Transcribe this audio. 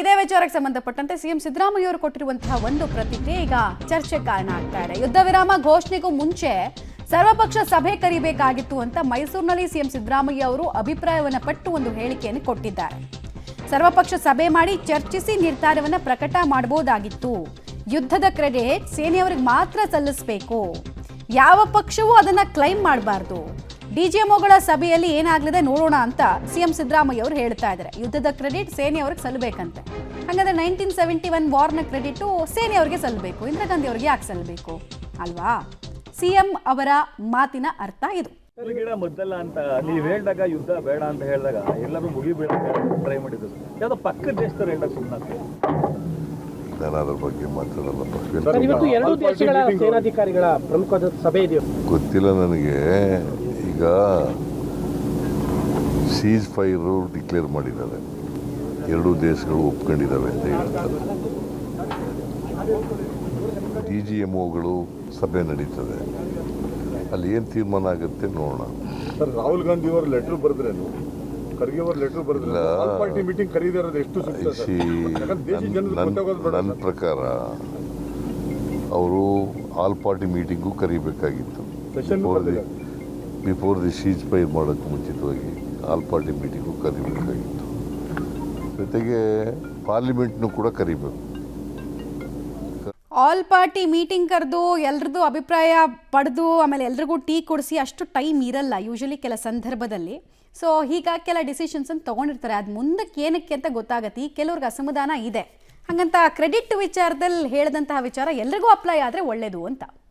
ಇದೇ ವಿಚಾರಕ್ಕೆ ಸಂಬಂಧಪಟ್ಟಂತೆ ಸಿಎಂ ಸಿದ್ದರಾಮಯ್ಯ ಅವರು ಕೊಟ್ಟಿರುವಂತಹ ಒಂದು ಪ್ರತಿಕ್ರಿಯೆ ಈಗ ಚರ್ಚೆಗೆ ಕಾರಣ ಆಗ್ತಾ ಇದೆ. ಯುದ್ಧ ವಿರಾಮ ಘೋಷಣೆಗೂ ಮುಂಚೆ ಸರ್ವಪಕ್ಷ ಸಭೆ ಕರೆಯಬೇಕಾಗಿತ್ತು ಅಂತ ಮೈಸೂರಿನಲ್ಲಿ ಸಿಎಂ ಸಿದ್ದರಾಮಯ್ಯ ಅವರು ಅಭಿಪ್ರಾಯವನ್ನು ಪಟ್ಟು ಒಂದು ಹೇಳಿಕೆಯನ್ನು ಕೊಟ್ಟಿದ್ದಾರೆ. ಸರ್ವಪಕ್ಷ ಸಭೆ ಮಾಡಿ ಚರ್ಚಿಸಿ ನಿರ್ಧಾರವನ್ನು ಪ್ರಕಟ ಮಾಡಬಹುದಾಗಿತ್ತು. ಯುದ್ಧದ ಕ್ರೆಡಿಟ್ ಸೇನೆಯವರಿಗೆ ಮಾತ್ರ ಸಲ್ಲಿಸಬೇಕು. ಯಾವ ಪಕ್ಷವೂ ಅದನ್ನ ಕ್ಲೈಮ್ ಮಾಡಬಾರ್ದು. ಡಿಜಿಎಂಒಗಳ ಸಭೆಯಲ್ಲಿ ಏನಾಗಲಿದೆ ನೋಡೋಣ ಅಂತ ಸಿಎಂ ಸಿದ್ದರಾಮಯ್ಯ ಅವರು ಹೇಳ್ತಾ ಇದ್ದಾರೆ. ಯುದ್ಧದ ಕ್ರೆಡಿಟ್ ಸೇನೆಯವ್ರಿಗೆ ಸಲ್ಲಬೇಕಂತೆ. ಹಾಗಾದ್ರೆ 1971 ವಾರ್ನ ಕ್ರೆಡಿಟು ಸೇನೆಯವರಿಗೆ ಸಲ್ಲಬೇಕು, ಇಂದಿರಾ ಗಾಂಧಿ ಅವರಿಗೆ ಯಾಕೆ ಸಲ್ಲಬೇಕು ಅಲ್ವಾ? ಸಿಎಂ ಅವರ ಮಾತಿನ ಅರ್ಥ ಇದು. ಮೊದಲ ಅಂತ ನೀವು ಹೇಳಿದಾಗ ಯುದ್ಧ ಬೇಡ ಅಂತ ಹೇಳಿದಾಗ ಎಲ್ಲರೂ ಮುಗಿಬೇಡ ಟ್ರೈ ಮಾಡಿದ್ರು. ಯಾವ್ದೋ ಪಕ್ಕದ ದೇಶದವ್ರು ಹೇಳಿದಾಗ ಸುಮ್ಮನೆ ನಾನು ಅದ್ರ ಬಗ್ಗೆ ಮಾತಾಡಲ್ಲ. ಇವತ್ತು ಎರಡು ದೇಶಗಳ ಸೇನಾಧಿಕಾರಿಗಳ ಪ್ರಮುಖ ಸಭೆ ಇದೆ. ಗೊತ್ತಿಲ್ಲ ನನಗೆ. ಈಗ ಸೀಸ್ ಫೈರು ಡಿಕ್ಲೇರ್ ಮಾಡಿದ್ದಾರೆ, ಎರಡೂ ದೇಶಗಳು ಒಪ್ಕೊಂಡಿದ್ದಾವೆ ಅಂತ ಹೇಳ್ತಾರೆ. DGMOಗಳು ಸಭೆ ನಡೀತದೆ, ಅಲ್ಲಿ ಏನು ತೀರ್ಮಾನ ಆಗುತ್ತೆ ನೋಡೋಣ. ಸರ್, ರಾಹುಲ್ ಗಾಂಧಿ ಅವರು ಲೆಟರ್ ಬರೆದ್ರೇನು, ಖರ್ಗೆ ಅವರು ಲೆಟರ್ ಬರೆದ್ರೆ ಆಲ್ ಪಾರ್ಟಿ ಮೀಟಿಂಗ್ ಕರೀದಿರೋದು ಎಷ್ಟು ನನ್ನ ಪ್ರಕಾರ ಅವರು ಆಲ್ ಪಾರ್ಟಿ ಮೀಟಿಂಗು ಕರಿಬೇಕಾಗಿತ್ತು. ಬಿಫೋರ್ ದಿ ಸೀಸ್ ಫೈರ್ ಮಾಡೋಕ್ಕೆ ಮುಂಚಿತವಾಗಿ ಆಲ್ ಪಾರ್ಟಿ ಮೀಟಿಂಗು ಕರಿಬೇಕಾಗಿತ್ತು. ಜೊತೆಗೆ ಪಾರ್ಲಿಮೆಂಟ್ನು ಕೂಡ ಕರಿಬೇಕು. ಆಲ್ ಪಾರ್ಟಿ ಮೀಟಿಂಗ್ ಕರೆದು ಎಲ್ರದ್ದು ಅಭಿಪ್ರಾಯ ಪಡೆದು ಆಮೇಲೆ ಎಲ್ರಿಗೂ ಟೀ ಕೊಡಿಸಿ ಅಷ್ಟು ಟೈಮ್ ಇರಲ್ಲ ಯೂಶಲಿ ಕೆಲ ಸಂದರ್ಭದಲ್ಲಿ. ಸೊ ಹೀಗಾಗಿ ಕೆಲ ಡಿಸಿಷನ್ಸನ್ನು ತೊಗೊಂಡಿರ್ತಾರೆ. ಅದು ಮುಂದಕ್ಕೆ ಏನಕ್ಕೆ ಅಂತ ಗೊತ್ತಾಗತ್ತೆ. ಈ ಕೆಲವ್ರಿಗೆ ಅಸಮಾಧಾನ ಇದೆ, ಹಾಗಂತ ಕ್ರೆಡಿಟ್ ವಿಚಾರದಲ್ಲಿ ಹೇಳಿದಂತಹ ವಿಚಾರ ಎಲ್ರಿಗೂ ಅಪ್ಲೈ ಆದರೆ ಒಳ್ಳೆಯದು ಅಂತ.